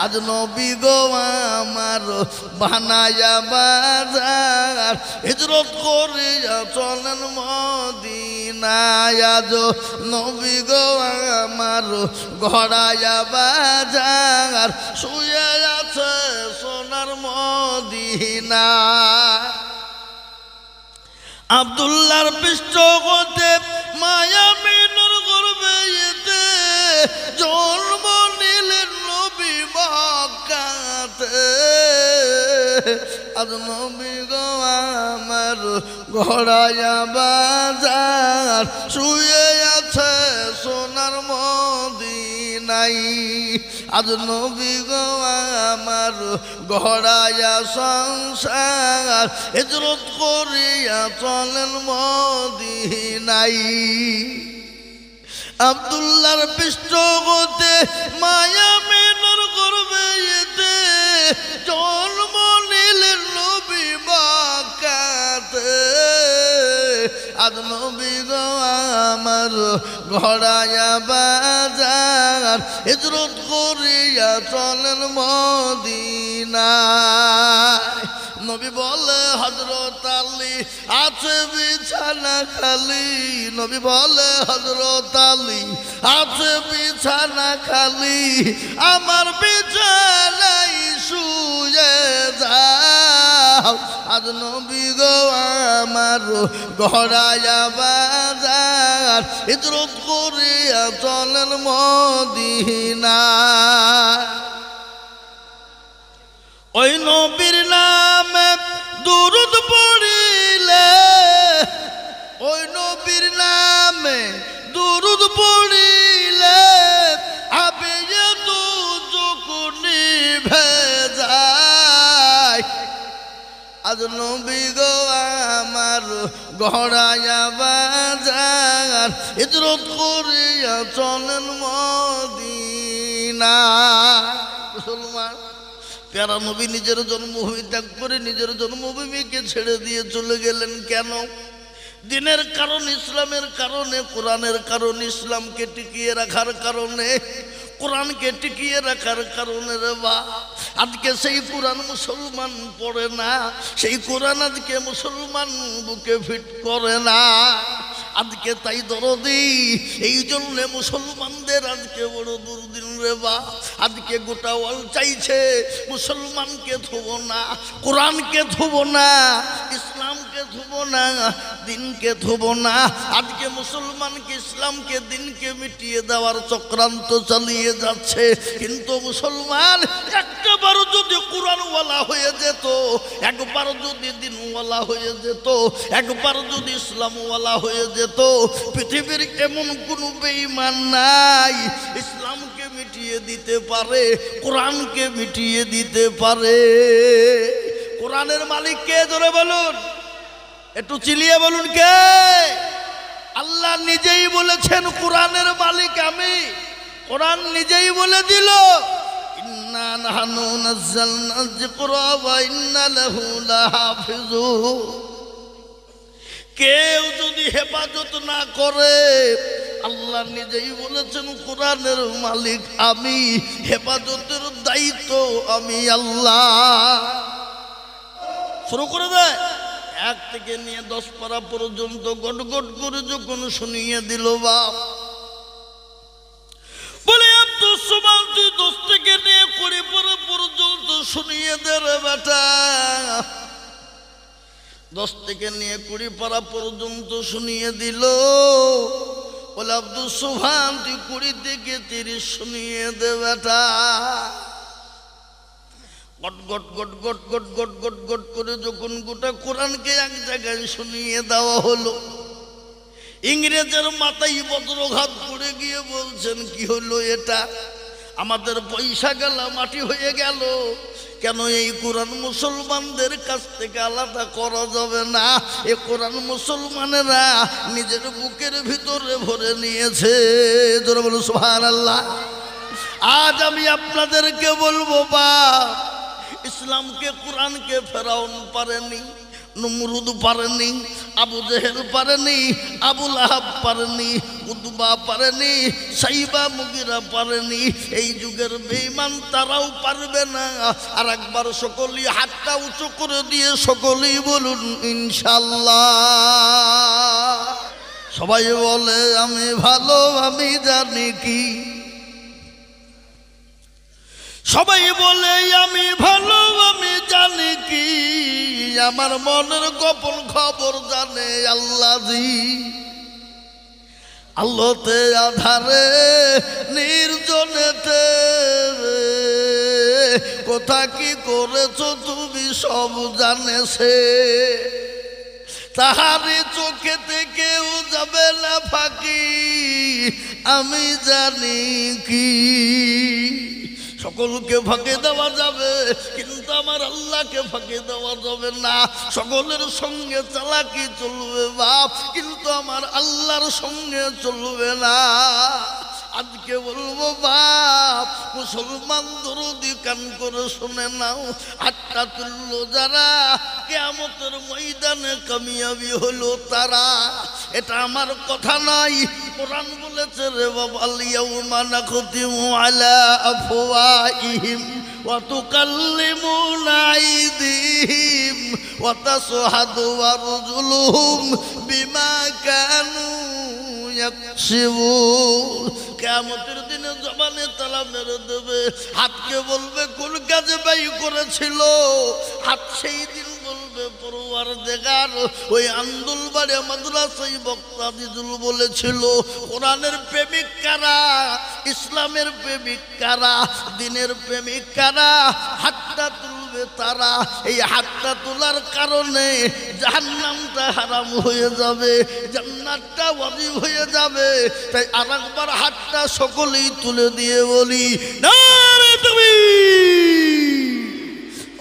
আজ নবী গো আমার বানায়া বাজার হিজরত করিয়া চলেন মদিনায় আজ নবী গো আমার গড়ায়া বাজার শুয়ে আছে সোনার মদিনা আব্দুল্লাহর পৃষ্ঠপোষে মায়ামিনুর গর্ভে এতে জন্ম নিলেন নবী মক্কাতে আজ নবী গো আমার গড়ায়া বাজার শুয়ে আছে সোনার মদিনায় আজ নবী গো আমার গড়ায়া সংসার হিজরত করিয়া চলেন মদিনায় আব্দুল্লাহর পৃষ্ঠপোষে মায়ামিনুর গর্ভে এতে জন্ম নিলেন নবী মক্কাতে আজ নবী গো আমার গড়ায়া বাজার হিজরত করিয়া চলেন মদিনায় নবী বলে হযরত আলী আছে বিছানা খালি নবী বলে হযরত আলী আছে বিছানা খালি আমার বিছানায় শুয়ে যাও আজ নবী গো আমার গড়ায়া বাজার হিজরত করিয়া চলেন মদিনায় ওই নবীর নামে দুরূদ পড়িলে ওই নবীর নামে দুরূদ পড়িলে আবে দু চোখ নিভে যায় আজ নবী গো আমার গড়ায়া বাজার হিজরত করিয়া চলেন মদিনায় মুসলমান প্যারা নবী নিজের জন্মভূমি ত্যাগ করে নিজের জন্মভূমিকে ছেড়ে দিয়ে চলে গেলেন কেন দিনের কারণ ইসলামের কারণে কোরআনের কারণ ইসলামকে টিকিয়ে রাখার কারণে কোরআনকে টিকিয়ে রাখার কারণে রে বা আজকে সেই কোরআন মুসলমান পড়ে না সেই কোরআন আজকে মুসলমান বুকে ফিট করে না আজকে তাই দরদি এই জন্য মুসলমানদের আজকে বড় দুর্দিন রে বা আজকে গোটা ওয়াল চাইছে মুসলমানকে ধুব না কোরআনকে ধুব না ইসলামকে ধুব না দিনকে ধুব না আজকে মুসলমানকে ইসলামকে দিনকে মিটিয়ে দেওয়ার চক্রান্ত চালিয়ে যাচ্ছে কিন্তু মুসলমান একবার যদি কোরআনওয়ালা হয়ে যেত একবার যদি দিনওয়ালা হয়ে যেত একবার যদি ইসলামওয়ালা হয়ে যেত পৃথিবীর এমন কোনো বেঈমান নাই ইসলামকে মিটিয়ে দিতে পারে কোরআনকে মিটিয়ে দিতে পারে কোরআনের মালিক কে জোরে বলুন একটু চিল্লিয়ে বলুন কে আল্লাহ নিজেই বলেছেন কোরআনের মালিক আমি কোরআন নিজেই বলে দিল ইন্না নাহনু নাযালনা যিকরা ওয়া ইন্না লাহু লাহাফিজুন কেউ যদি হেফাজত না করে আল্লাহ নিজেই বলেছেন কোরআনের মালিক আমি হেফাজতের দায়িত্ব আমি আল্লাহ শুরু করে দেয় 1 থেকে নিয়ে 10 পারা পর্যন্ত গট গট করে যখন শুনিয়ে দিল বাপ বলে আব্দুল সুবহান তুই 10 থেকে নিয়ে 20 পারা পর্যন্ত শুনিয়ে দে রে বেটা 10 থেকে নিয়ে 20 পারা পর্যন্ত শুনিয়ে দিল বলে আব্দুল সুবহান তুই 20 থেকে 30 শুনিয়ে দে বেটা goat goat goat goat goat goat goat goat করে যখন গোটা কোরআনকে এক জায়গায় শুনিয়ে দেওয়া হলো ইংরেজের মাথায় বজ্রঘাত করে গিয়ে বলছেন কি হলো এটা আমাদের পয়সা গেল মাটি হয়ে গেল কেন এই কোরআন মুসলমানদের কাছ থেকে আলাদা করা যাবে না এই কোরআন মুসলমানেরা নিজের বুকের ভিতরে ভরে নিয়েছে জোরে বলুন সুবহানাল্লাহ আজ আমি আপনাদেরকে বলবো বাপ ইসলামকে কোরআনকে ফেরাউন পারেনি নমরুদ পারেনি আবু জেহেল পারেনি, আবু লাহাব পারেনি, উতবা পারেনি, সাইবা মুগিরা পারেনি, এই যুগের বেঈমান তারাও পারবে না। আর একবার সকলেই হাতটা উঁচু করে দিয়ে সকলেই বলুন ইনশাআল্লাহ। সবাই বলে আমি ভালো আমি জানি কি, সবাই বলে আমি ভালো আমি জানি কি, আমার মনের গোপন খবর জানে আল্লাহজি। আলোতে আধারে নির্জনেতে কোথা কি করেছো তুমি সব জানেছে, তাহারে চোখেতে কেউ যাবে না ফাঁকি, আমি জানি কি। সকলকে ফাঁকে দেওয়া যাবে কিন্তু আমার আল্লাহকে ফাঁকে দেওয়া যাবে না। সকলের সঙ্গে চালাকি চলবে বাপ, কিন্তু আমার আল্লাহর সঙ্গে চলবে না। আজকে বলবো বাপ, মুসলমান দরদি কান করে শুনে নাও, আটটা তুল্য যারা কিয়ামতের ময়দানে কামিয়াবি হলো তারা। এটা আমার কথা নাই, কোরআন বলেছে রে বাবা, ইয়াউমা নাখতিমু আলা আফওয়াহিহিম ওয়া তুকাল্লিমুনা আইদিহিম ওয়া তাশহাদু আরজুলুহুম বিমা কানু ইয়াকসিবুন। কিয়ামতের দিনে জবানে তালা মেরে দেবে, হাতকে বলবে কোন কাজে ব্যয় করেছিল, হাত সেই দিন বলবে পরওয়ারদিগার। ওই আন্দুলবাড়ি মাদ্রাসায় বক্তা দিজুল বলেছিল, কোরআনের প্রেমিক কারা, ইসলামের প্রেমিক কারা, দ্বীনের প্রেমিক কারা, হাতটা তুলবে তারা। এই হাতটা তোলার কারণে জাহান্নামটা হারাম হয়ে যাবে, জান্নাতটা ওয়াজিব হয়ে যাবে। তাই আরেকবার হাতটা সকলেই তুলে দিয়ে বলি নারে তাকবীর,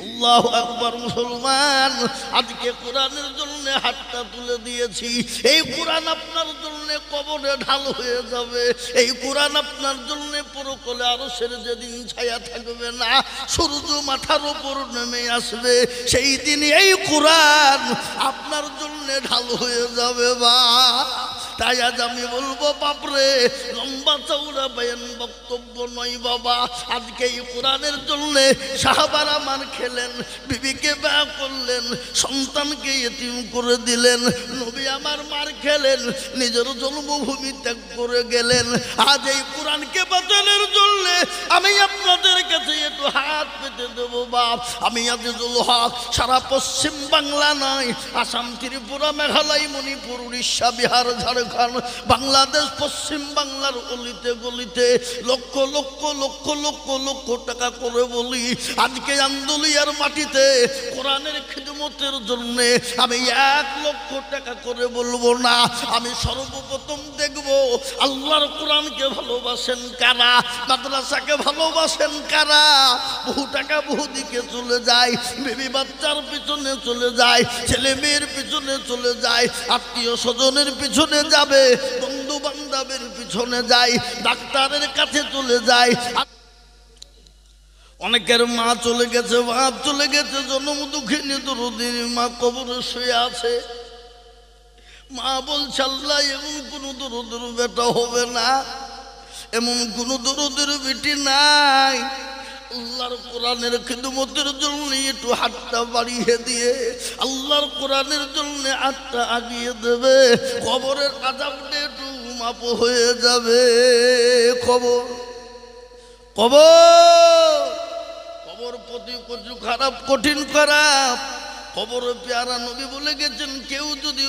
আল্লাহু আকবার। মুসলমান, আজকে কোরআনের জন্য হাতটা তুলে দিয়েছি। এই কোরআন আপনার জন্য কবরে ঢাল হয়ে যাবে, এই কোরআন আপনার জন্য পরকালে আরশের যেদিন ছায়া থাকবে না, সূর্য মাথার উপর নেমে আসবে, সেই দিন এই কোরআন আপনার জন্য ঢাল হয়ে যাবে বা। তাই আজ আমি বলবো বাপরে, লম্বা চৌড়া বয়ান বক্তব্য নয় বাবা। আজকে এই কোরআনের জন্য সাহাবারা মার খেলেন, বিবিকে বিয়ে করলেন, সন্তানকে ইতিম করে দিলেন, নবী আমার মার খেলেন, নিজের জন্মভূমি ত্যাগ করে গেলেন। আজ এই কোরআনকে বাঁচানোর জন্য আমি আপনাদের কাছে একটু হাত পেতে দেব বাপ। আমি আজিজুল হক সারা পশ্চিম বাংলা নয়, আসাম, ত্রিপুরা, মেঘালয়, মণিপুর, উড়িষ্যা, বিহার, ঝাড়খণ্ড, বাংলাদেশ, পশ্চিম বাংলার অলিতে গলিতে লক্ষ লক্ষ লক্ষ লক্ষ লক্ষ টাকা করে বলি, আজকে আন্দোলিয়ার মাটিতে কোরআনের খিদমতের জন্য আমি 1 লক্ষ টাকা করে বলবো না। আমি সর্বপ্রথম দেখব আল্লাহর কোরআনকে ভালোবাসেন কারা, মাদ্রাসাকে ভালোবাসেন কারা। বহু টাকা বহু দিকে চলে যায়, বেবি বাচ্চার পিছনে চলে যায়, ছেলে মেয়ের পিছনে চলে যায়, আত্মীয় স্বজনের পিছনে যাবে, বন্ধু বান্ধবের পিছনে যায়, ডাক্তারের কাছে চলে যায়। অনেকের মা চলে গেছে, বাপ চলে গেছে, জন্ম দুঃখিনী দরদির মা কবরে শুয়ে আছে। মা বলছে আল্লাহ এমন কোন দরদের বেটা হবে না, এমন কোন দরদের বেটি নাই। আল্লাহর কোরআনের খিদমতের জন্য একটু হাতটা বাড়িয়ে দিয়ে আল্লাহর কোরআনের জন্য হাতটা আগিয়ে দেবে, কবরের আযাবটা একটু মাপ হয়ে যাবে। কবর কবর কবর প্রতি কচু খারাপ, কঠিন খারাপ। কবরে পেয়ারা নবী বলে গেছেন, কেউ যদি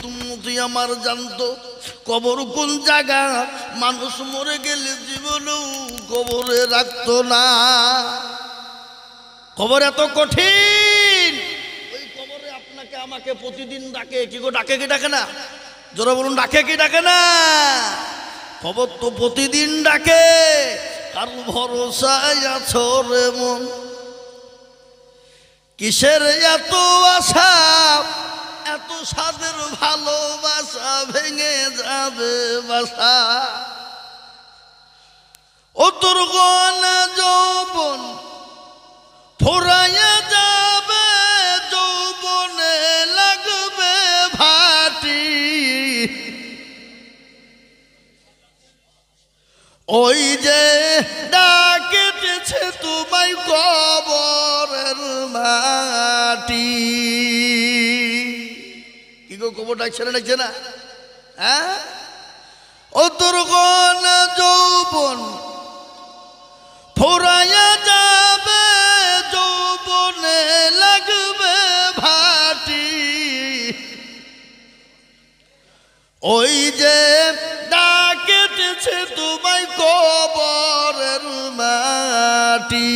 উম্মতি আমার জানতো কবর কোন জায়গা, মানুষ মরে গেলে জীবনেও কবরে রাখতো না। কবর এত কঠিন, ওই কবরে আপনাকে আমাকে প্রতিদিন ডাকে। কি গো, ডাকে কি ডাকে না? জোরে বলুন, ডাকে কি ডাকে না? কবর তো প্রতিদিন ডাকে। কার ভরসায় আছো রে মন, কিসের এত আশা, এত সাদের ভালোবাসা ভেঙে যাবে বাসা। ও তোর গনা যৌবন ফুরাইয়া যাবে, যৌবনে লাগবে ভাই। ওই যে ডাকেছে তোমায় কবরের মাটি। কি গো কবর ডাকছে না ডাকছে না? হ্যাঁ, ও তোর গনা যৌবন ফুরাইয়া যাবে, যৌবনে লাগবে ভাটি। ওই যে ডাকেছে তোমায় কবরের মাটি।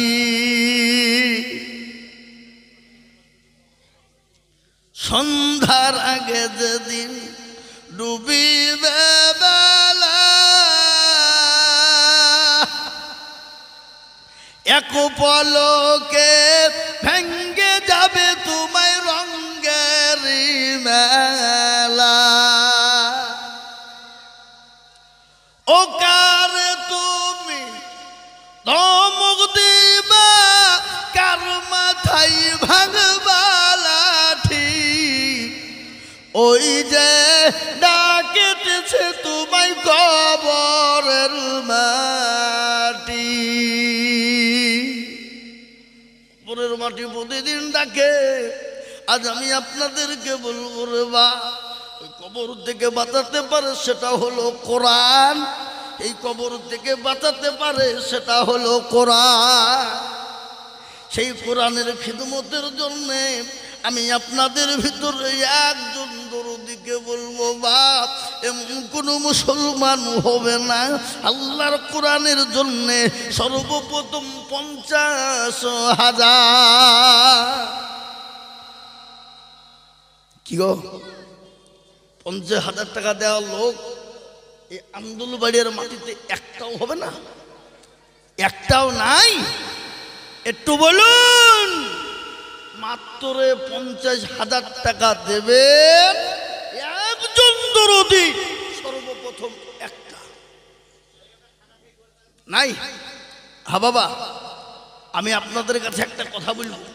সন্ধ্যার আগে যেদিন ডুবিবে বেলা, এক পলকে ভেঙ্গে যাবে তোমায় রঙ্গের মেলা। ও কারে তুমি ধমক দিবা, কার মাথায় ভাঙবা লাঠি। ওই যে ডাকেছে তোমায় কবরের মাটি। কবরের মাটি প্রতিদিন ডাকে। আজ আমি আপনাদেরকে বলবো রে বা, ওই কবর থেকে বাঁচাতে পারে সেটা হলো কোরআন। এই কবর থেকে বাঁচাতে পারে সেটা হলো কোরআন। সেই কোরআনের খিদমতের জন্যে আমি আপনাদের ভিতরে একজন দরদিকে বলবো, বাপ এমন কোনো মুসলমান হবে না আল্লাহর কোরআনের জন্যে সর্বপ্রথম 50,000। কি গো 50,000 টাকা দেওয়া লোক এই আন্দুলবাড়ির মাটিতে একটাও হবে না? একটাও নাই? একটু বলুন। মাত্র 50,000 টাকা দেবেন একজন দরদি, সর্বপ্রথম একটা। নাই? হ্যাঁ বাবা, আমি আপনাদের কাছে একটা কথা বলবো।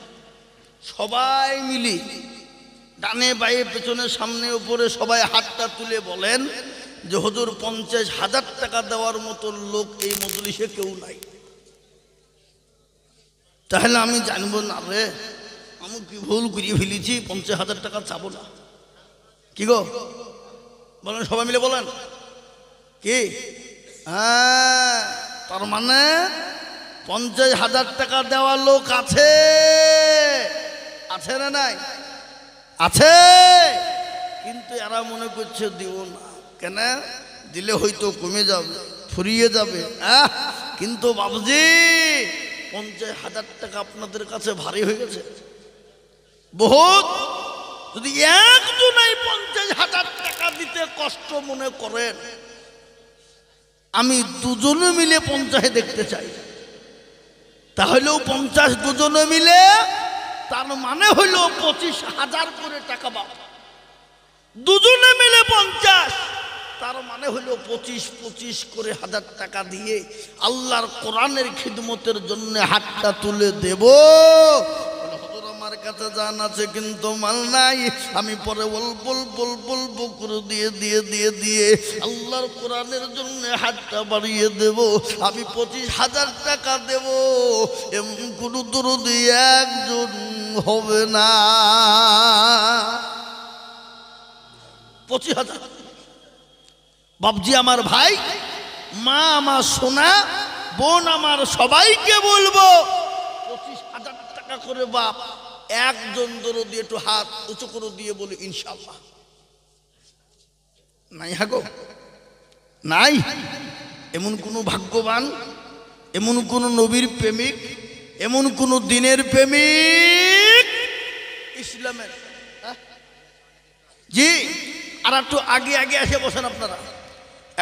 সবাই মিলে ডানে বায়ে পেছনে সামনে উপরে সবাই হাতটা তুলে বলেন যে হুজুর 50,000 টাকা দেওয়ার মতো লোক এই মজলিসে কেউ নাই। তাহলে আমি জানবো না রে আমি কি ভুল করিয়ে ফেলেছি, 50,000 টাকা চাবো না। কি গো বলেন, সবাই মিলে বলেন। কি? হ্যাঁ, তার মানে 50,000 টাকা দেওয়ার লোক আছে, আছে না নাই? আছে। কিন্তু এরা মনে করছে দিব না। কেন? দিলে হয়তো কমে যাবে, ফুরিয়ে যাবে। কিন্তু বাবুজি 50,000 টাকা আপনাদের কাছে ভারী হয়ে গেছে বহুত। যদি একজনই 50,000 টাকা দিতে কষ্ট মনে করেন, আমি দুজনে মিলে 50 দেখতে চাই। তাহলেও 50 দুজনে মিলে, তার মানে হইল 25,000 করে টাকা পাবো। দুজনে মিলে 50, তার মানে হলো 25 করে 1000 টাকা দিয়ে আল্লাহর কোরআনের খিদমতের জন্য হাতটা তুলে দেব। আমার কাছে জান আছে কিন্তু মাল নাই, আমি পরে অল্প অল্প করে দিয়ে আল্লাহর কোরআনের জন্য হাতটা বাড়িয়ে দেব। আমি 25,000 টাকা দেব, এমন কোনো দরদি একজন হবে না। 25,000। বাবজি আমার ভাই, মা আমার সোনা, বোন আমার, সবাইকে বলবো 25,000 টাকা করে বাপ একজন দরদি একটু হাত উঁচু করে দিয়ে বলে ইনশাআল্লাহ। নাই? হাগো নাই? এমন কোন ভাগ্যবান, এমন কোন নবীর প্রেমিক, এমন কোন দিনের প্রেমিক ইসলামের? জি, আর একটু আগে এসে বসেন আপনারা।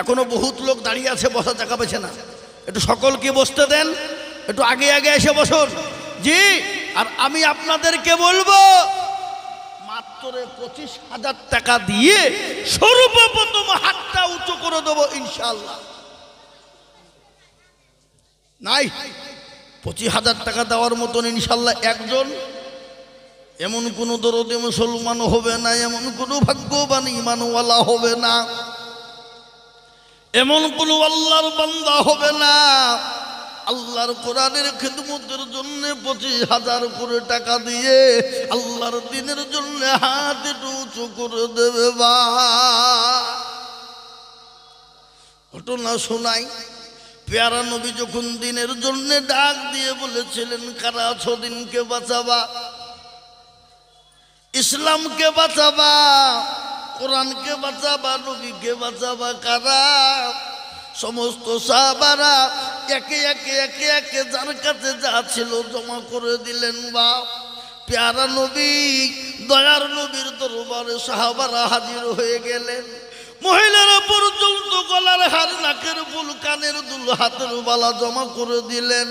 এখনো বহুত লোক দাঁড়িয়ে আছে, বসার জায়গা পেছে না। একটু সকলকে বসতে দেন, একটু আগে এসে বসুন। জি, আর আমি আপনাদেরকে বলবো মাত্র 25,000 টাকা দিয়ে সর্বপ্রথম হাতটা উঁচু করে দেবো ইনশাআল্লাহ। নাই? 25,000 টাকা দেওয়ার মতন ইনশাআল্লাহ একজন, এমন কোন দরদি মুসলমান হবে না, এমন কোন ভাগ্যবান ইমানওয়ালা হবে না। এমন কোন আল্লাহর বান্দা হবে না আল্লাহর কোরআনের খিদমতের জন্য 25,000 করে টাকা দিয়ে আল্লাহর দ্বীনের জন্য হাত একটু উঁচু করে দেবে। বা ঘটনা শোনাই, পেয়ারা নবী যখন দ্বীনের জন্য ডাক দিয়ে বলেছিলেন, কারা আছো দ্বীনকে বাঁচাবা, ইসলামকে বাঁচাবা, কোরআনকে বাঁচাবা, নবীকে বাঁচাবা, কারা? সমস্ত সাহাবারা একে একে একে একে যার কাছে যা ছিল জমা করে দিলেন। বা পেয়ারা নবী দয়ার নবীর দরবারে সাহাবারা হাজির হয়ে গেলেন। মহিলারা পর্যন্ত গলার হার, নাকের ফুল, কানের দুল, হাতের বালা জমা করে দিলেন।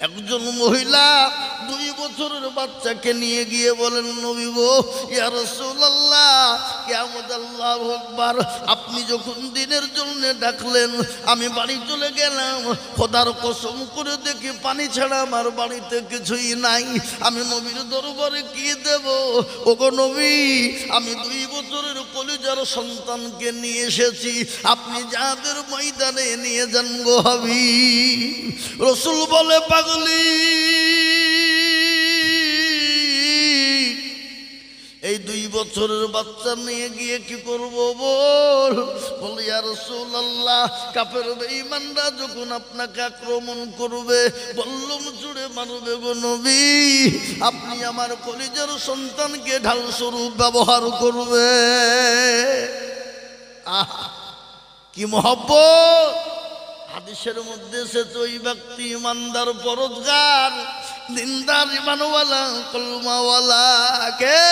একজন মহিলা 2 বছরের বাচ্চাকে নিয়ে গিয়ে বলেন, নবী গো, ইয়া রাসূলুল্লাহ, কিয়ামত আল্লাহু আকবার, আপনি যখন দ্বীনের জন্য ডাকলেন আমি বাড়ি চলে গেলাম, খোদার কসম করে দেখি পানি ছাড়া আমার বাড়িতে কিছুই নাই, আমি নবীর দরবারে কি দেব? ওগো নবী, আমি 2 বছরের কলিজার সন্তানকে নিয়ে এসেছি, আপনি যাদের ময়দানে নিয়ে যান গো হাবিব। রাসূল বলে, পাগলি, এই 2 বছরের বাচ্চা নিয়ে গিয়ে কি করব বল? বলে, ইয়া রাসূলুল্লাহ, কাফের বেঈমানরা যখন আপনাকে আক্রমণ করবে, বল্লম জুড়ে মারবে গো নবী, আপনি আমার কলিজার সন্তানকে ঢাল স্বরূপ ব্যবহার করবে। আহা, কি মহব্বত! হাদিসের মধ্যে এসেছে, ওই ব্যক্তি ইমানদার, পরহেজগার, দিনদার, ইমানওয়ালা, কলমাওয়ালাকে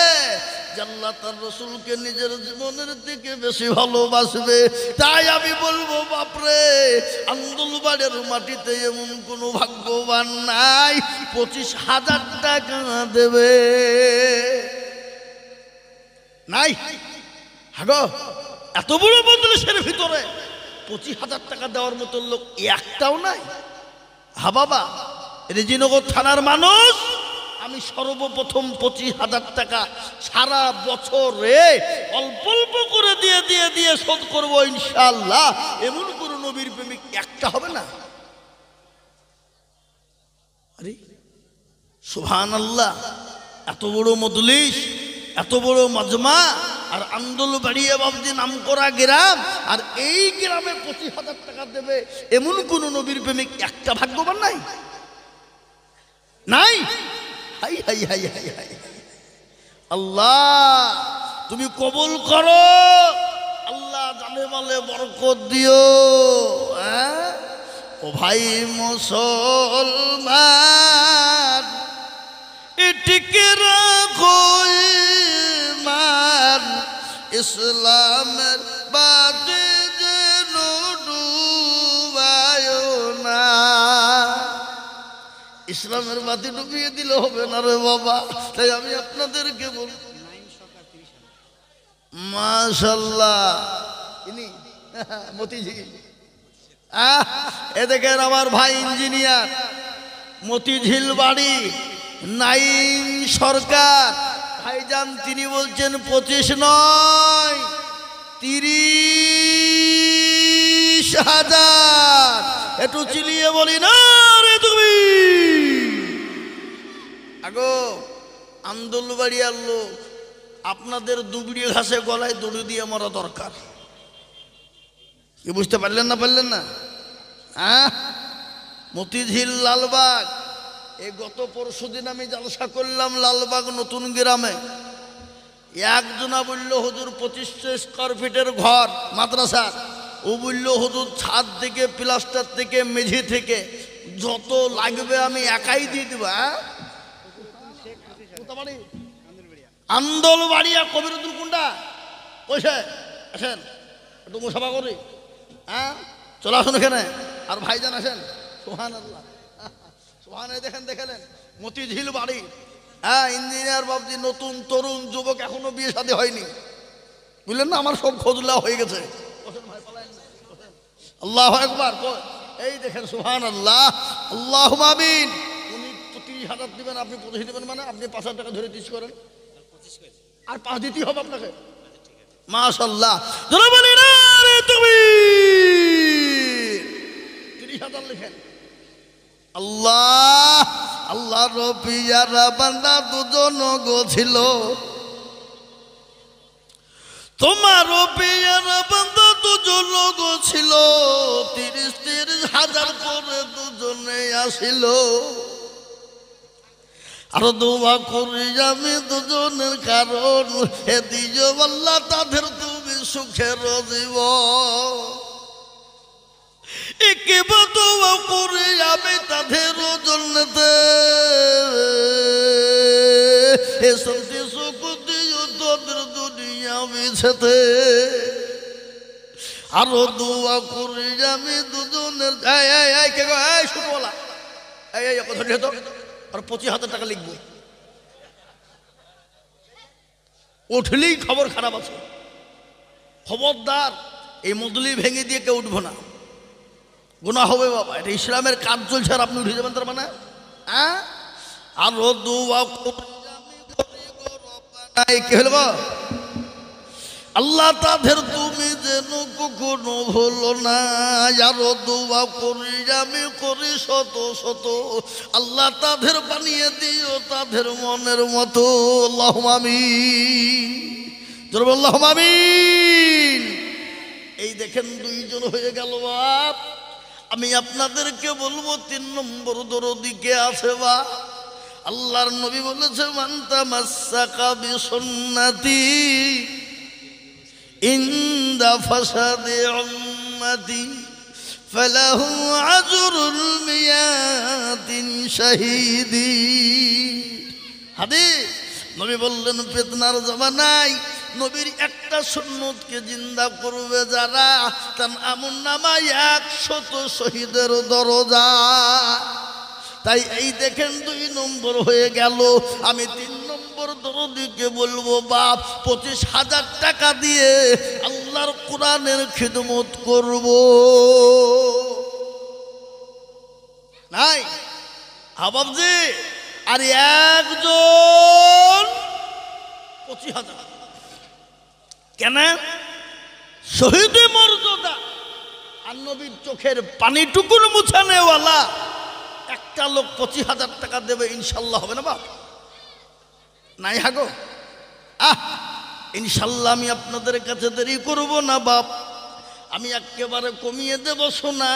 আল্লাহ তার রাসূলকে নিজের জীবনের থেকে বেশি ভালোবাসবে। তাই আমি বলবো, বাপরে, আন্দুলবাড়ির মাটিতে এমন কোনো ভাগ্যবান নাই 25,000 টাকা দেবে, নাই। হাগো, এত বড় মজলিসের ভিতরে 25,000 টাকা দেওয়ার মতো লোক একটাও নাই। হা বাবা, রেজিনগর থানার মানুষ, আমি সর্বপ্রথম 25,000 টাকা সারা বছরে অল্প অল্প করে দিয়ে দিয়ে দিয়ে শোধ করবো ইনশাআল্লাহ। এমন কোনো নবীর প্রেমিক একটা হবে না? আরে সুবহানাল্লাহ, এত বড় মজলিস, এত বড় মাজমা, আর আন্দুলবাড়িয়া বাবজি নাম করা গ্রাম, আর এই গ্রামে 25,000 টাকা দেবে এমন কোন নবীর প্রেমিক একটা ভাগ্যবান নাই? নাই। হাই হাই হাই হাই হাই, আল্লাহ তুমি কবুল করো, আল্লাহ জানে মালে বরকত দিও। ও ভাই মুসলমান, টিকে রাখো ঈমান, ইসলামের বাতি যেন ডুবায় না। ইসলামের বাতি ডুবিয়ে দিলে হবে না রে বাবা। তাই আমি আপনাদেরকে বলব, মাশাআল্লাহ, ইনি মতিঝিল, এ দেখেন আমার ভাই ইঞ্জিনিয়ার, মতিঝিল বাড়ি, নাইম সরকার ভাইজান, তিনি বলছেন 25 নয় 30,000। একটু চিলিয়ে বলি না রে তুমি। আগো আন্দুলবাড়িয়ার লোক, আপনাদের দুবড়ি ঘাসে গলায় দড়ি দিয়ে মরা দরকার। কি বুঝতে পারলেন না? পারলেন না? হ্যাঁ, মতিঝিল, লালবাগ, এই গত পরশুদিন আমি জলসা করলাম লালবাগ নতুন গ্রামে। একজনা বলল, হুজুর 2500 স্কয়ার ফিটের ঘর মাদ্রাসা। ও বলল, হুজুর ছাদ থেকে, প্লাস্টার থেকে, মেঝে থেকে যত লাগবে আমি একাই দিয়ে দেব। আন্দোলবাড়িয়া কবিরুদ্দিন কুন্ডা পয়সা আসেন, একটু মুসাফা করি। হ্যাঁ, চলে আসুন এখানে। আর ভাইজান আসেন। সুবহানাল্লাহ, সুবহানাল্লাহ। দেখেন, দেখলেন মতিঝিল বাড়ি। হ্যাঁ, ইঞ্জিনিয়ার বাবজি, নতুন তরুণ যুবক, এখনো বিয়ে শাদী হয়নি, বুঝলেন না? আমার সব খোঁজলা হয়ে গেছে। আল্লাহু আকবার। এই দেখেন, সুবহানাল্লাহ, আল্লাহুম্মা আমিন। উনি 30,000 দিবেন, আপনি 25 দিবেন, মানে আপনি 5,000 টাকা ধরে 30 করেন, আর 5 দিতেই হবে আপনাকে। মাশাআল্লাহ, জোরে বলি না রে তুমি। 30,000 লিখেন। আল্লাহ আল্লাহ রবিয়ারা বান্দা দুজন গো ছিল, তোমার রবিয়ারা বান্দা দুজন গো ছিল, 30,000 করে দুজনে আসিল। আর দোয়া করি আমি দুজনের কারণ হে দিও আল্লাহ তাদের তুমি সুখের জীবন। একেবা দোয়া করি আমি তাদের জন্যতে হে শান্তি সুখ দিও তাদের দুনিয়া মিছেতে। আরো দোয়া করি আমি দুজনের কে গো এই শুনবলা এই কথা তো আর 25,000 টাকা লিখবো, উঠলেই খবর খারাপ আছে। খবরদার এই মদলি ভেঙে দিয়ে কেউ উঠবো না, গুনাহ হবে বাবা। এটা ইসলামের কাজ চলছে আর আপনি উঠে যাবেন তার মানে। আরো দোয়া কে হলো আল্লাহ তাদের তুমি যেন কখনো ভুলো না। আরো দোয়া করি আমি করি শত শত, আল্লাহ তাদের বানিয়ে দিও তাদের মনের মতো। আল্লাহুম্মা আমিন, জোরে বল আল্লাহুম্মা আমিন। এই দেখেন দুইজন হয়ে গেল বাপ। আমি আপনাদেরকে বলবো 3 নম্বর দরদি কে আছে বা? আল্লাহর নবী বলেছে মান তামাসসাকা বিসুন্নতি ইনদা ফাসাদি উম্মতি ফালাহু আজরুল মিয়াতিন শাহীদি। হাদিস নবী বললেন ফিতনার জামানায় নবীর একটা সুন্নতকে জিন্দা করবে যারা, তার আমলনামায় 100 শহীদের দরজা। তাই এই দেখেন 2 নম্বর হয়ে গেল। আমি 3 নম্বর দরদিকে বলবো বাপ 25,000 টাকা দিয়ে আল্লাহর কোরআনের খিদমত করব। নাই আবাবজি আর একজন 25,000 কেন? শহীদ মর্যাদা আর নবীর চোখের পানিটুকুর মুছানেওয়ালা একটা লোক 25,000 টাকা দেবে, ইনশাল্লাহ হবে না বাপ? নাই হাগো ইনশাল্লাহ আমি আপনাদের কাছে দেরি করব না বাপ, আমি একেবারে কমিয়ে দেব সোনা।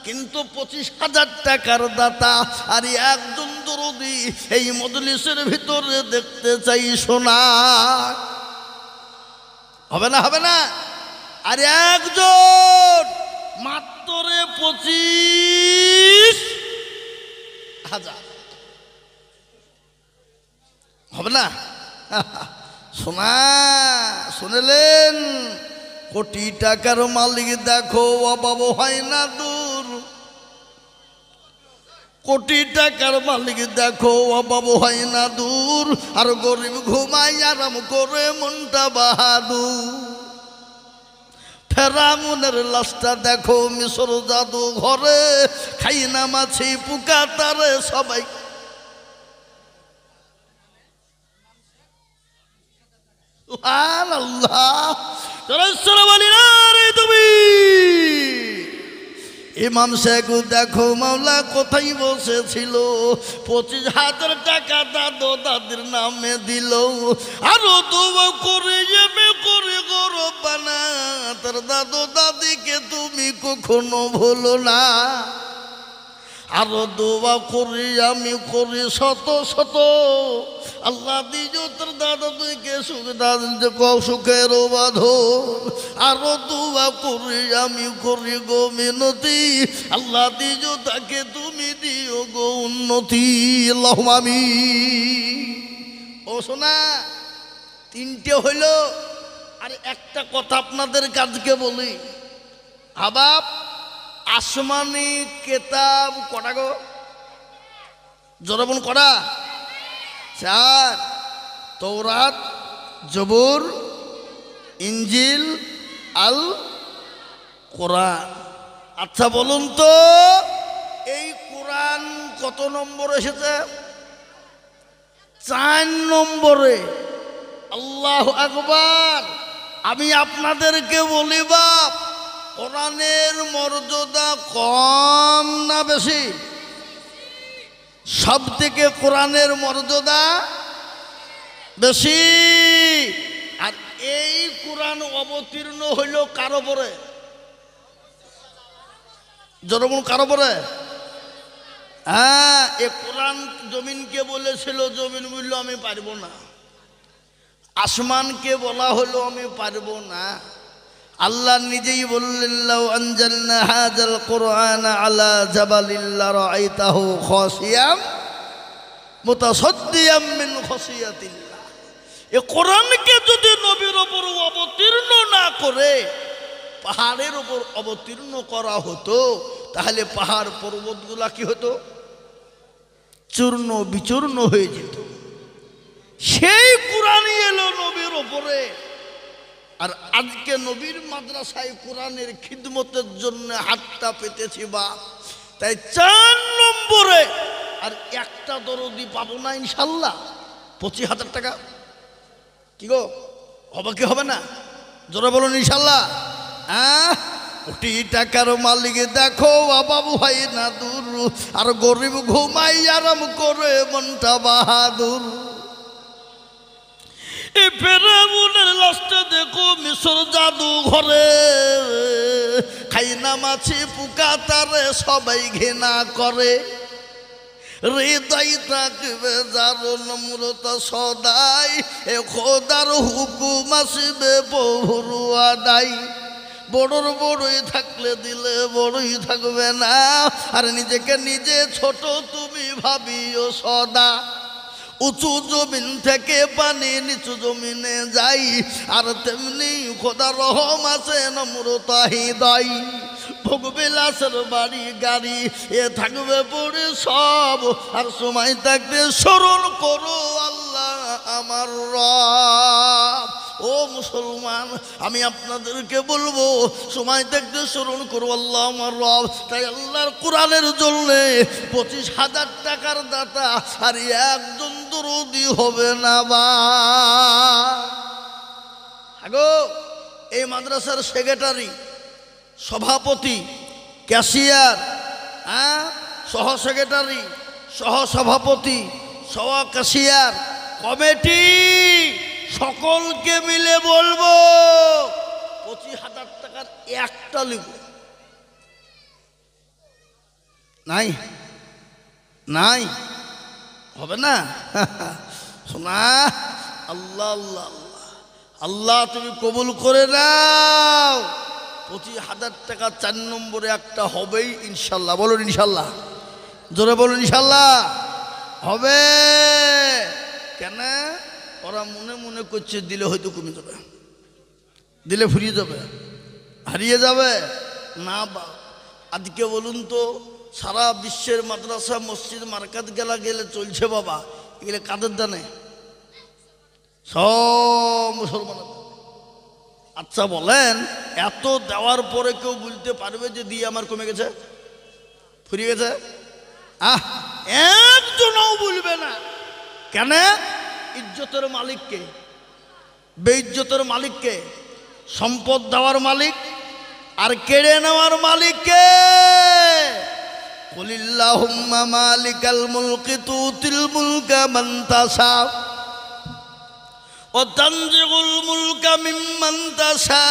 কিন্তু 25,000 টাকার দাতা আর একজন দরদি এই মজলিসের ভিতরে দেখতে চাই সোনা। হবে না? হবে না? আর একজন মাত্র 25,000 হবে না? সোনা শুনলেন? কোটি টাকার মালিক দেখো অভাব হয় না দূর, কোটি টাকার মালিক দেখো অভাব হয় না দূর, আর গরিব ঘুমাই আরাম করে মনটা বাহাদুর। ফেরাউনের লাশটা দেখো মিশর জাদু ঘরে, খাই না মাছি পোকা তারে সবাই। তুমি ইমাম শেখ দেখো মাওলা কোথায় বসেছিল, 25,000 টাকা দাদু দাদির নামে দিল। আরো দোয়া করে যাবে করে গরব বানা, তার দাদু দাদিকে তুমি কখনো ভুলো না। আরো দোয়া করি আমি করি শত শত, আল্লাহ দিজো তোর দাদা তুইকে সুখের বাঁধন। আরো দোয়া করি আমি করি গো মিনতি, আল্লাহ দিজো তাকে তুমি দিও গো উন্নতি। আল্লাহুম্মা আমিন। ও শোনা 3টে হইল। আর একটা কথা আপনাদের কাজকে বলি, আবাব আসমানি কেতাব কটা গো? জোরাবন করা 4, তৌরাত, জবুর, ইনজিল, আল কোরআন। আচ্ছা বলুন তো এই কোরআন কত নম্বর এসেছে? 4 নম্বরে। আল্লাহু আকবার। আমি আপনাদেরকে বলি বাপ কোরআনের মর্যাদা কম না বেশি? সব থেকে কোরআনের মর্যাদা বেশি। আর এই কোরআন অবতীর্ণ হইল কারো পরে? জনগণ কারো পরে? হ্যাঁ, এ কোরআন জমিনকে বলেছিল, জমিন বলল আমি পারবো না। আসমানকে বলা হলো আমি পারবো না। আল্লাহ নিজেই বললেন, লাউ আনজালনা হাযাল কুরআনা আলা জাবালিন লারাআইতাহু খাশিয়াম মুতাসাদ্দিয়াম মিন খাশিয়াতিল্লাহ। এ কোরআনকে যদি নবীর উপর অবতীর্ণ না করে পাহাড়ের উপর অবতীর্ণ করা হতো, তাহলে পাহাড় পর্বতগুলা কি হতো? চূর্ণ বিচূর্ণ হয়ে যেত। সেই কোরআনই এলো নবীর উপরে। আর আজকে নবীর মাদ্রাসায় কোরআনের খিদমতের জন্য হাতটা পেতেছি বা তাই 4 নম্বরে আর একটা দরদি পাবো না ইনশাল্লাহ। 25,000 টাকা কি গো, হবে কি হবে না? জোরে বলুন ইনশাল্লাহ। কোটি টাকার মালিক দেখো বাবু ভাই না দূর, আর গরিব ঘুমাই আরাম করে মনটা বাহাদুর। এই ফেরাউনের লাশটা দেখো মিশর জাদু ঘরে, খাই না মাছি পোকা তারে সবাই ঘৃণা করে। হৃদয় থাকবে যার নম্রতা সদাই, এ খোদার হুকুম আসবে বহুর আদায়। বড়র বড়ই থাকলে দিলে বড়ই থাকবে না, আর নিজেকে নিজে ছোট তুমি ভাবিও সদা। উঁচু জমিন থেকে পানি নিচু জমিনে যাই, আর তেমনি খোদা রহম আছে নম্রতা হৃদয়। ভোগবিলাসের বাড়ি গাড়ি এ থাকবে পড়ে সব, আর সময় থাকতে স্মরণ করো আল্লাহ আমার রব। ও মুসলমান, আমি আপনাদেরকে বলবো সময় থাকতে স্মরণ করো আল্লাহ আমার রব। তাই আল্লাহর কোরআনের জন্যে 25,000 টাকার দাতা আর একজন দরদি হবে না বা আগো। এই মাদ্রাসার সেক্রেটারি, সভাপতি, ক্যাশিয়ার, সহ সেক্রেটারি, সহ সভাপতি, সহ ক্যাশিয়ার, কমিটি সকলকে মিলে বলবো 25,000 টাকার একটা লিব নাই? নাই? হবে না? শোনা, আল্লাহ আল্লাহ আল্লাহ তুমি কবুল করে নাও। 25,000 টাকা 4 নম্বরে একটা হবেই ইনশাল্লাহ। বলুন ইনশাল্লাহ, জোরে বলুন ইনশাল্লাহ হবে। কেন? ওরা মনে মনে করছে দিলে হয়তো কমে যাবে, দিলে ফুরিয়ে যাবে, হারিয়ে যাবে না। আজকে বলুন তো, সারা বিশ্বের মাদ্রাসা মসজিদ মার্কাত গেলে চলছে বাবা, এগুলো কাদের দানে? সব মুসলমানের। আচ্ছা বলেন, এত দেওয়ার পরে কেউ বলতে পারবে যে দিয়ে আমার কমে গেছে, ফুরিয়ে গেছে? একজনও বলবে না। কেন? ইজ্জতের মালিককে, বেইজ্জতের মালিককে, সম্পদ দেওয়ার মালিক আর কেড়ে নেওয়ার মালিককে। কুলিল্লাহুম্মা মালিকাল মুলকি তুতিল মুলকা মান তাশা ওয়া তানজিউল মুলকা মিম্মান তাশা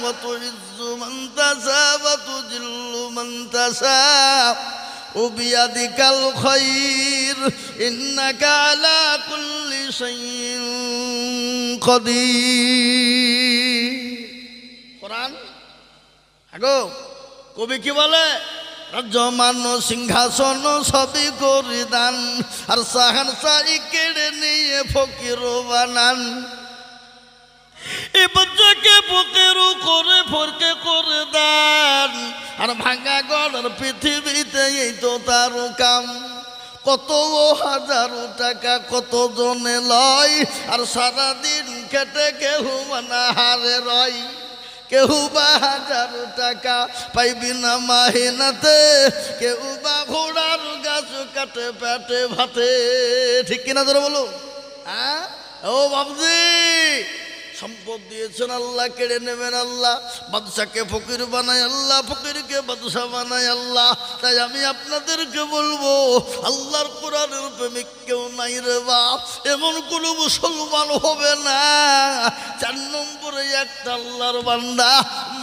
ওয়া তুইজ্জু মান তাশা ওয়া তুজিল্লু মান তাশা বিয়াদিকাল খায়র ইন্নাকা আলা কুল্লি শাইইন কাদির। কোরআন আগো কবি কি বলে? রাজ্যমান সিংহাসন সবই করে দান, আর সাহান সাই কেড়ে নিয়ে ফকির বানান। এই বাচ্চাকে ফকির করে ফরকে করে দান, আর ভাঙা গড়ার পৃথিবীতে এই তো তার কাম। কত হাজারো টাকা কত জনে লয়, আর সারাদিন খেটে কেউ হারে রয়। কেউ বা 1000 টাকা পাইবি না মাহিনাতে, কেউ বা ঘোড়ার গাছ কাটে পেটে ভাতে। ঠিক কিনা ধরে বলো? ও বাবুজি, সম্পদ দিয়েছেন আল্লাহ কেড়ে নেবেন আল্লাহ, বাদশাকে ফকির বানায় আল্লাহ, ফকিরকে বাদশা বানায় আল্লাহ। তাই আমি আপনাদেরকে বলবো, আল্লাহর কোরআনের প্রেমিক কেউ নাই রে বাপ, এমন কোনো মুসলমান হবে না। 4 নম্বরে একটা আল্লাহর বান্দা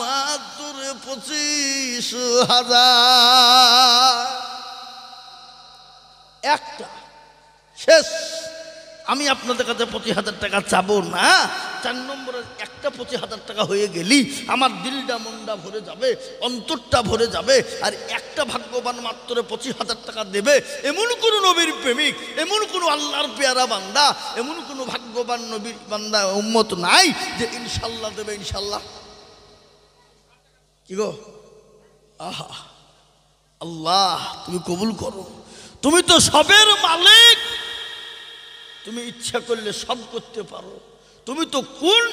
মাত্র 25,000, একটা শেষ। আমি আপনাদের কাছে 25,000 টাকা চাবো না। 4 নম্বরে একটা 25,000 টাকা হয়ে গেলি আমার দিলটা মনটা ভরে যাবে, অন্তরটা ভরে যাবে। আর একটা ভাগ্যবান মাত্র 25,000 টাকা দেবে এমন কোনো নবীর প্রেমিক, এমন কোনো আল্লাহর পেয়ারা বান্দা, এমন কোনো ভাগ্যবান নবীর বান্দা উম্মত নাই যে ইনশাল্লাহ দেবে। ইনশাল্লাহ কি গো, আহা আল্লাহ তুমি কবুল করো, তুমি তো সবের মালিক, তুমি ইচ্ছা করলে সব করতে পারো, তুমি তো কোন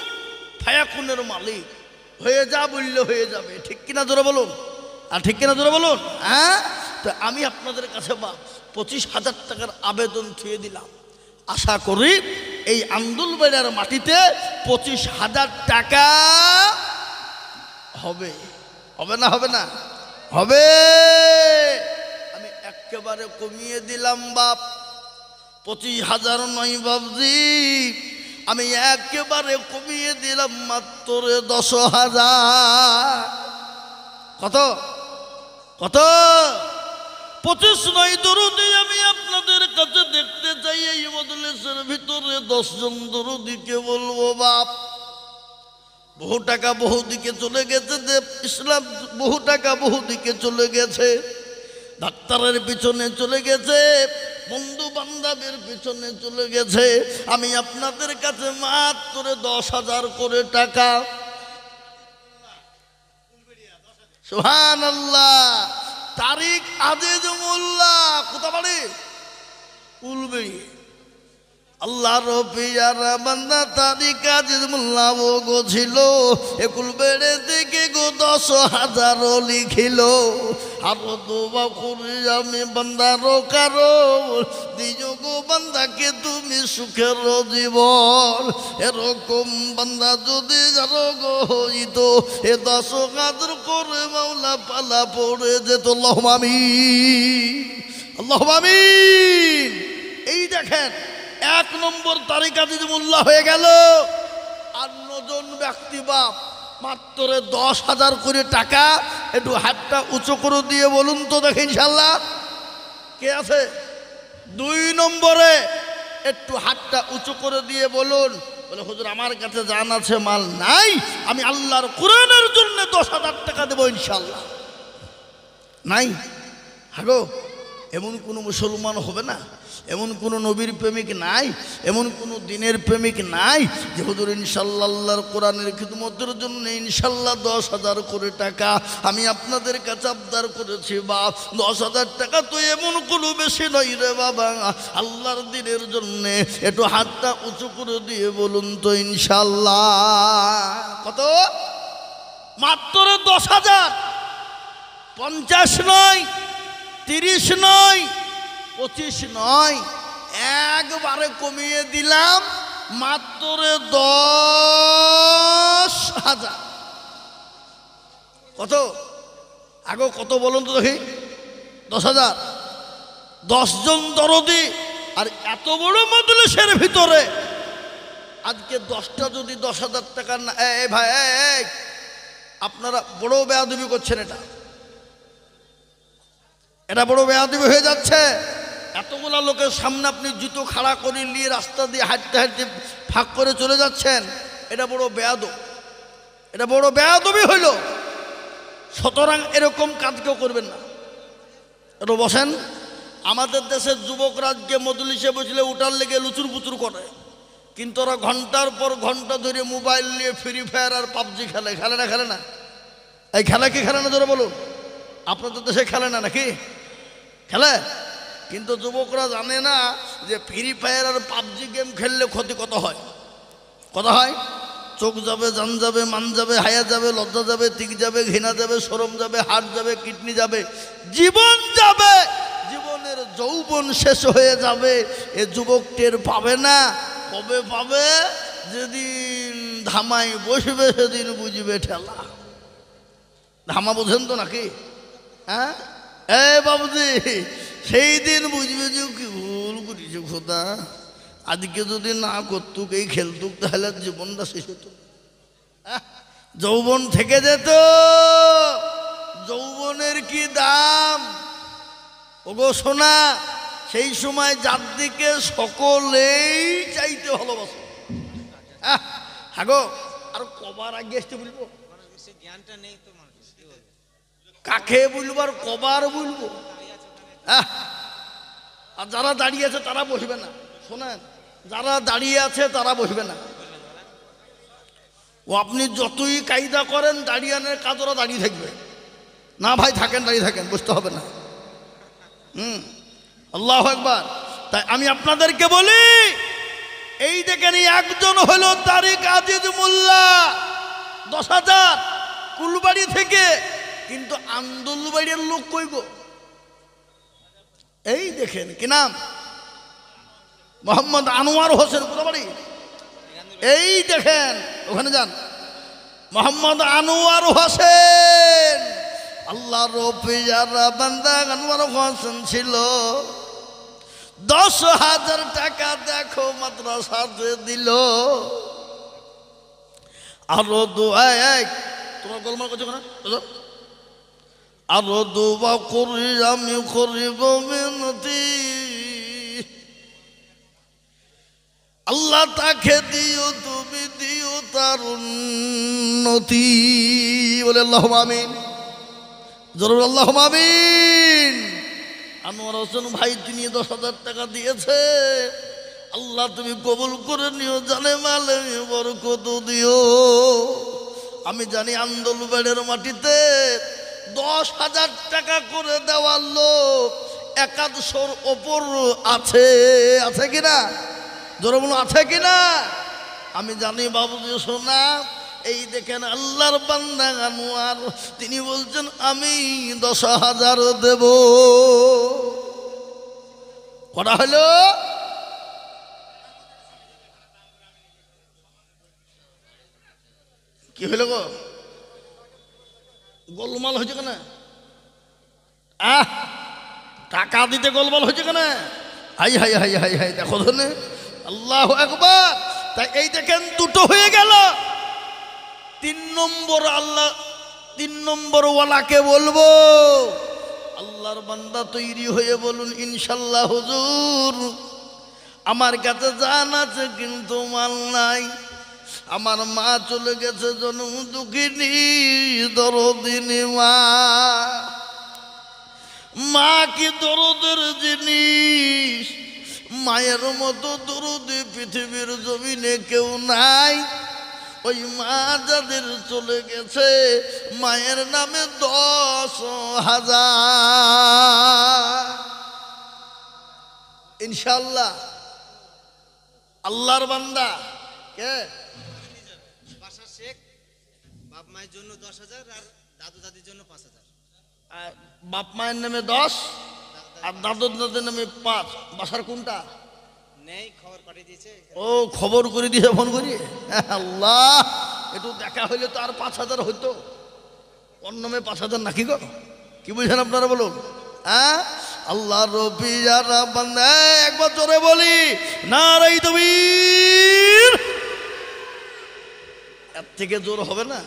ফায়াকুনের মালিক, হয়ে যা বললে হয়ে যাবে। ঠিক কিনা জোরে বলুন, আর ঠিক কিনা জোরে বলুন। হ্যাঁ, তো আমি আপনাদের কাছে 25,000 টাকার আবেদন থুয়ে দিলাম। আশা করি এই আন্দুলবাড়ির মাটিতে 25,000 টাকা হবে। হবে না? হবে না? হবে। আমি একেবারে কমিয়ে দিলাম বাপ, 25,000 নয় বাবজি, আমি একেবারে কমিয়ে দিলাম মাত্র 10,000। কত কত? 25 নয় দরুদি আমি আপনাদের কাছে দেখতে চাই। এই মজলিসের ভিতরে 10 জন দরুদিকে বলবো বাপ, বহু টাকা বহু দিকে চলে গেছে, ইসলাম বহু টাকা বহু দিকে চলে গেছে, ডাক্তারের পিছনে চলে গেছে, বন্ধু বান্ধবের পিছনে চলে গেছে। আমি আপনাদের কাছে মাত্র 10,000 করে টাকা, সুবহানাল্লাহ। তারিক আজিজ মোল্লা, কোথা বাড়ি? উলবেড়ি। আল্লাহর পিয়ারা বান্দা তারিক আজিজ মোল্লা ও গো ছিল, একুলবেড়ে থেকে গো 10,000 লিখিল। আরো দোয়া করি আমি বান্দার কারো, দিও গো বান্দাকে তুমি সুখের জীবন। এরকম বান্দা যদি যারো গো হইত, এ 10,000 করে মাওলা পালা পড়ে যেত। আল্লাহুম্মা আমিন, আল্লাহুম্মা আমিন। এই দেখেন 1 নম্বর তারিক আজিজ মোল্লা হয়ে গেল। আর 9 জন ব্যক্তি বাপ মাত্র 10,000 করে টাকা। একটু হাতটা উঁচু করে দিয়ে বলুন তো দেখে ইনশাল্লাহ কে আছে? 2 নম্বরে একটু হাতটা উঁচু করে দিয়ে বলুন, বলে হুজুর আমার কাছে জান আছে মাল নাই, আমি আল্লাহর কোরআনের জন্য 10,000 টাকা দেবো ইনশাল্লাহ। নাই? হাগো এমন কোনো মুসলমান হবে না, এমন কোনো নবীর প্রেমিক নাই, এমন কোনো দিনের প্রেমিক নাই যে হুজুর ইনশাল্লাহ আল্লাহর কোরআনের খিদমতের জন্য ইনশাল্লাহ 10,000 করে টাকা আমি আপনাদের কাছে আবদার করেছি। বা 10,000 টাকা তো এমন কোনো বেশি নয় রে বাবা, আল্লাহর দিনের জন্য একটু হাতটা উঁচু করে দিয়ে বলুন তো ইনশাল্লাহ কত? মাত্র 10,000। 50 নয়, 30 নয়, 25 নয়, একবারে কমিয়ে দিলাম মাত্র 10,000। কত? আগে কত বলুন তো দেখি? 10,000। 10 জন দরদি। আর এত বড় মজলিসের ভিতরে আজকে 10টা যদি 10,000 টাকা না, এই ভাই এই আপনারা বড় বেয়াদবি করছেন, এটা বড় বেয়াদবি হয়ে যাচ্ছে। এতগুলা লোকের সামনে আপনি জুতো খাড়া করে নিয়ে রাস্তা দিয়ে হাঁটতে হাঁটতে ফাঁক করে চলে যাচ্ছেন, এটা বড় বেয়াদব, এটা বড় বেয়াদবি হইল। সুতরাং এরকম কাজ কেউ করবেন না। একটু বসেন। আমাদের দেশের যুবকরা আজকে মজলিসে বসলে উঠার লেগে লুচুর পুচুর করে, কিন্তু ওরা ঘন্টার পর ঘন্টা ধরে মোবাইল নিয়ে ফ্রি ফায়ার আর পাবজি খেলে। খেলে না? খেলে না? এই খেলা কি খেলে না ধরে বলুন? আপনাদের দেশে খেলে না নাকি? খেলে। কিন্তু যুবকরা জানে না যে ফ্রি ফায়ার আর পাবজি গেম খেললে ক্ষতি কত হয়। কত হয়? চোখ যাবে, জান যাবে, মান যাবে, হায়া যাবে, লজ্জা যাবে, তিক যাবে, ঘৃণা যাবে, শরম যাবে, হার্ট যাবে, কিডনি যাবে, জীবন যাবে, জীবনের যৌবন শেষ হয়ে যাবে। এ যুবক টের পাবে না। কবে পাবে? যেদিন ধামায় বসবে সেদিন বুঝবে ঠেলা। ধামা বোঝেন তো নাকি? হ্যাঁ বাবুজি, সেই দিন বুঝবে যে কি ভুল করেছে খোদা, আজকে যদি না করতুক এই খেলতুক তাহলে জীবনটা শেষ হতো। যৌবন থেকে যেত, যৌবনের কি দাম ওগো সোনা। সেই সময় যার দিকে সকলেই চাইতে ভালোবাসো। হাগো আর কবার আগে আসতে বলবো, জ্ঞানটা নেই তো কাকে বলবো আর কবার বলবো। আর যারা দাঁড়িয়ে আছে তারা বসবে না, শোনেন, যারা দাঁড়িয়ে আছে তারা বসবে না। ও আপনি যতই কায়দা করেন দাঁড়িয়ানের কাজ ওরা দাঁড়িয়ে থাকবে না। ভাই থাকেন, দাঁড়িয়ে থাকেন, বুঝতে হবে না। আল্লাহু আকবার। তাই আমি আপনাদেরকে বলি, এই দেখেন একজন হলো তারিক আজিজ মোল্লা, 10,000 কুলবাড়ি থেকে, কিন্তু আন্দুলবাড়ির লোক কই গো? এই দেখেন কি নাম, মোহাম্মদ আনোয়ার হোসেন কুলবাড়ি। এই দেখেন ওখানে যান, মোহাম্মদ আনোয়ার হোসেন। আল্লাহর পিয়ারা বান্দা আনোয়ার হোসেন ছিল। 10,000 টাকা দেখো মাদ্রাসাতে দিল। আরো দুয়াই তোমার গোলমাল করছো না, আরো দুবা করি আমি করিব মিনতি, আল্লাহ তাকে দিও তুমি দিও তার উন্নতি। বলে আল্লাহুম্মা আমিন, জরুর আল্লাহুম্মা আমিন। আনোয়ার হোসেন ভাই তিনি 10,000 টাকা দিয়েছে। আল্লাহ তুমি কবুল করে নিও, জানে মালে বরকত দিও। আমি জানি আন্দোলবেড়ের মাটিতে 10,000 টাকা করে দেওয়ার লোক 150-র ওপর আছে, আছে কিনা? জোরে বলুন আছে কিনা? আমি জানি বাবুজি সোনা। এই দেখেন আল্লাহর বান্দা আনোয়ার, তিনি বলছেন আমি 10,000 দেব। কটা হলো? কি হইল গো? গোলমাল হয়েছে কেন? টাকা দিতে গোলমাল হয়েছে কেন? হাই হাই হাই হাই হাই, দেখো ধনে আল্লাহু আকবার। তাই এই দেখেন দুটো হয়ে গেল। 3 নম্বর আল্লাহ, 3 নম্বর ওয়ালাকে বলবো, আল্লাহর বান্দা তৈরি হয়ে বলুন ইনশাল্লাহ হুজুর আমার কাছে জান আছে কিন্তু মাল নাই। আমার মা চলে গেছে জনম দুঃখিনী দরদিনী মা। মা কি দরদের জিনিস, মায়ের মতো দরদি পৃথিবীর জমিনে কেউ নাই। ওই মা যাদের চলে গেছে মায়ের নামে 10,000 ইনশাআল্লাহ। আল্লাহর বান্দা কে বাসা শেখ, বাপ মায়ের জন্য 10,000 আর দাদু দাদির জন্য 5,000। বাপ মায়ের নামে 10 আর দাদু দাদির নামে 5। বাসার কোনটা নেই, খবর পাঠিয়ে দিয়েছে। ও খবর করে দিয়েছে ফোন করি। আল্লাহ, একটু দেখা হইলে তো আর 5,000 হইতো। ওর নামে 5,000 নাকি গো? কি বুঝছেন আপনারা বলুন? আল্লাহ রবি যারা বান্দা, একবার জোরে বলি নারাই তাকবীর। এর থেকে জোর হবে না।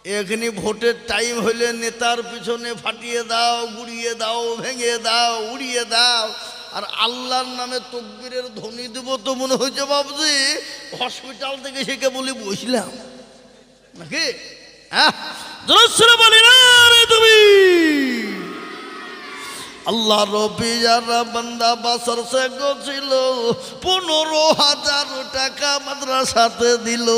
এখানে ভোটের টাইম হইলে নেতার পিছনে ফাটিয়ে দাও, গুড়িয়ে দাও, ভেঙে দাও, উড়িয়ে দাও। আর আল্লাহর নামে তকবীরের ধ্বনি দেব তো মনে হয়েছে বাবুজি হসপিটাল থেকে সেকে বলি বসলাম নাকি? বলি না রে তুমি। আল্লাহ রবি যারা বান্দা বাসার শেখ ছিল 15,000 টাকা মাদ্রাসাতে দিল।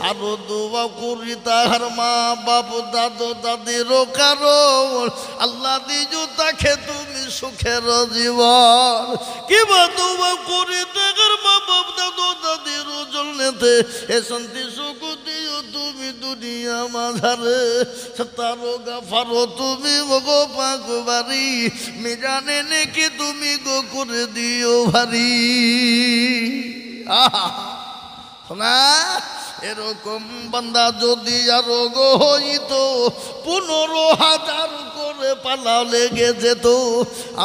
আরো দোয়া করি তাহার মা বাপ দাদু দাদিরও কারণ আল্লাহ দিজু তাকে তুমি সুখের জীবন। কিবা দোয়া করি তাহার মা বাপ দাদু দাদিরও জন্যতে এ শান্তি সুখ দিও তুমি দুনিয়া মাঝারে। তারো গাফারো তুমি মগো পাক বাড়ি মিজানে নেকি তুমি গো করে দিও ভারী। না এরকম বান্দা যদি আরো গো হইতো 15,000 করে পালা লেগে যেত।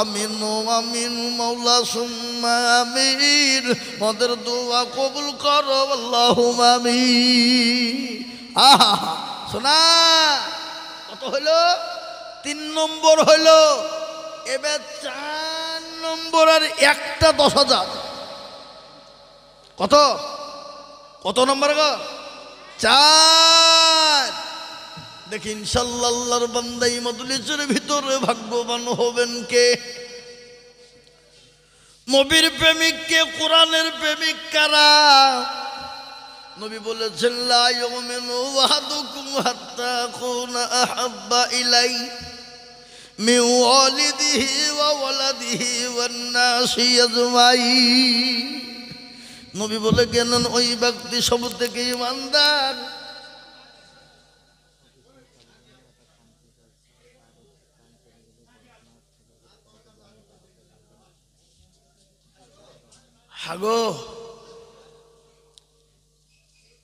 আমিন আমিন মাওলা সুম্মা আমিন, মদের দোয়া কবুল করো আল্লাহুম্মা আমিন। আহা শোনা কত হইল? 3 নম্বর হইল। এবার 4 নম্বর আর একটা 10,000। কত কত নম্বর গো? 4। দেখি ইনশাআল্লাহ আল্লাহর বান্দা এই মজলিসের ভিতরে ভাগ্যবান হবেন কে? নবীর প্রেমিক কে? কোরআনের প্রেমিক কারা? নবী বলেছেন লা ইউমিনু আহাদুকুম হাত্তা আকুনা আহাব্বা ইলাই মিন ওয়ালিদিহি ওয়া ওয়ালাদিহি ওয়ান নাসি আজমাইন। নবী বলে গেলেন ওই ব্যক্তি সব থেকে ইমানদার হাগো।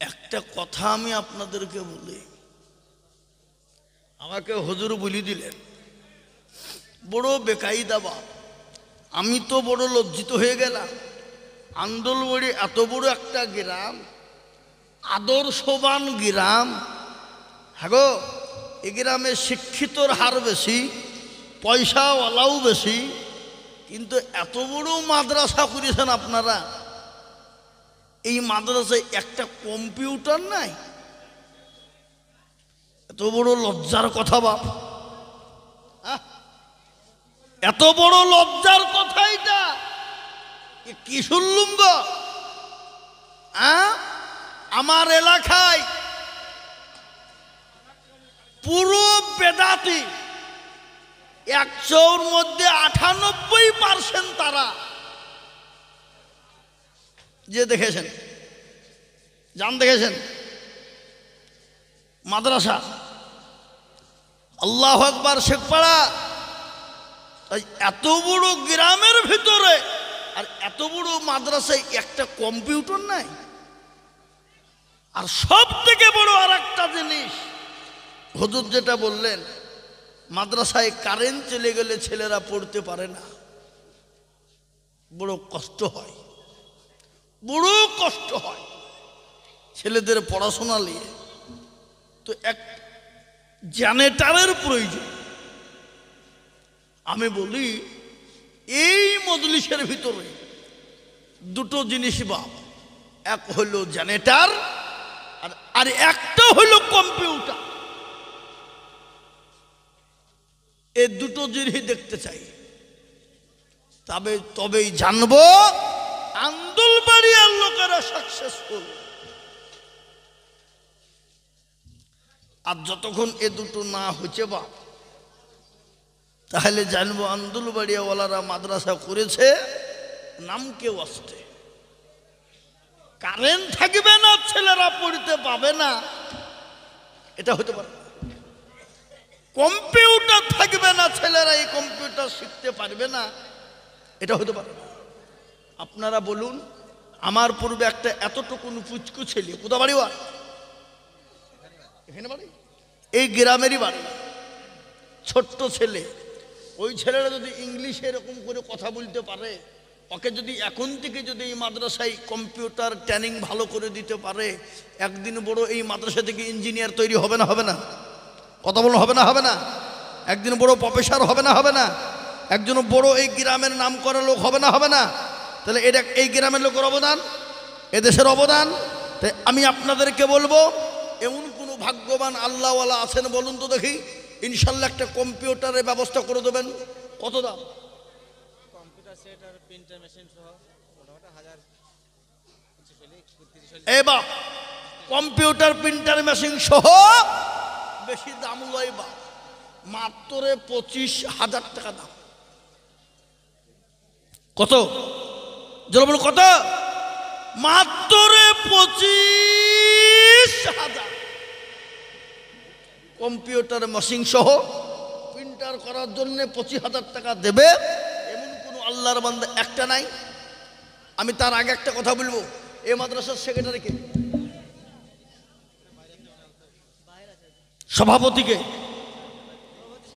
একটা কথা আমি আপনাদেরকে বলি, আমাকে হুজুর বলি দিলেন, বড় বেকায়দা বাপ। আমি তো বড় লজ্জিত হয়ে গেলাম। আন্দোলবাড়ি এত বড় একটা গ্রাম, আদর্শবান গ্রাম। হাগো এই গ্রামে শিক্ষিতর হার বেশি, পয়সাওয়ালাও বেশি, কিন্তু এত বড় মাদ্রাসা করেছেন আপনারা। এই মাদ্রাসায় একটা কম্পিউটার নাই। এত বড় লজ্জার কথা বাপ, এত বড় লজ্জার কথা এটা কি শুনলুম গো? আমার এলাকায় পুরো বেদাতি 100-র মধ্যে 98% তারা যে দেখেছেন, জান দেখেছেন মাদ্রাসা আল্লাহু আকবার শেখপাড়া। এত বড় গ্রামের ভিতরে আর এত বড় মাদ্রাসায় একটা কম্পিউটার নাই। আর সব থেকে বড় আর একটা জিনিস হুজুর যেটা বললেন, মাদ্রাসায় কারেন্ট চলে গেলে ছেলেরা পড়তে পারে না। বড় কষ্ট হয়, বড় কষ্ট হয় ছেলেদের পড়াশোনা নিয়ে। তো এক জেনারেটরের প্রয়োজন। আমি বলি এই মজলিসের ভিতরে দুটো জিনিস বাপ, এক হলো জেনারেটর আর একটা হলো কম্পিউটার। এই দুটো জিনিস দেখতে চাই, তবেই জানবো আন্দোলবাড়িয়ার লোকেরা সাকসেসফুল। আর যতক্ষণ এ দুটো না হচ্ছে বাপ, তাহলে জানবো আন্দোলবাড়িয়াওয়ালারা মাদ্রাসা করেছে নামকে ওয়াস্তে। কারেন্ট থাকবে না, ছেলেরা পড়তে পাবে না, এটা হতে পারে। কম্পিউটার থাকবে না, ছেলেরা এই কম্পিউটার শিখতে পারবে না, এটা হতে পারে। আপনারা বলুন, আমার পূর্বে একটা এতটুকুন পুচকু ছেলে, কোথা বাড়ি? এখানে বাড়ি, এই গ্রামেরই বাড়ি, ছোট্ট ছেলে। ওই ছেলেরা যদি ইংলিশে এরকম করে কথা বলতে পারে, ওকে যদি এখন থেকে যদি এই মাদ্রাসায় কম্পিউটার ট্রেনিং ভালো করে দিতে পারে, একদিন বড় এই মাদ্রাসা থেকে ইঞ্জিনিয়ার তৈরি হবে না? হবে না? কথা বলুন, হবে না? হবে না? একদিন বড় প্রফেসর হবে না? হবে না? একজন বড় এই গ্রামের নাম করা লোক হবে না? হবে না? তাহলে এটা এই গ্রামের লোকের অবদান, এদেশের অবদান। তাই আমি আপনাদেরকে বলবো, এমন কোনো ভাগ্যবান আল্লাহওয়ালা আছেন বলুন তো দেখি, ইনশাল্লাহ একটা কম্পিউটারের ব্যবস্থা করে দেবেন। কত দাম? কম্পিউটার সেট আর প্রিন্টার মেশিন সহ মোটামুটি 1000 এ বাপ, কম্পিউটার প্রিন্টার মেশিন সহ বেশি দাম লয় বা, মাত্র 25,000 টাকা দাম। কত? জল বলো কত? মাত্র 25,000। কম্পিউটার মেশিন সহ প্রিন্টার করার জন্য 25,000 টাকা দেবে, এমন কোনো আল্লাহর বান্দা একটা নাই। আমি তার আগে একটা কথা বলবো, এই মাদ্রাসার সেক্রেটারিকে, সভাপতিকে,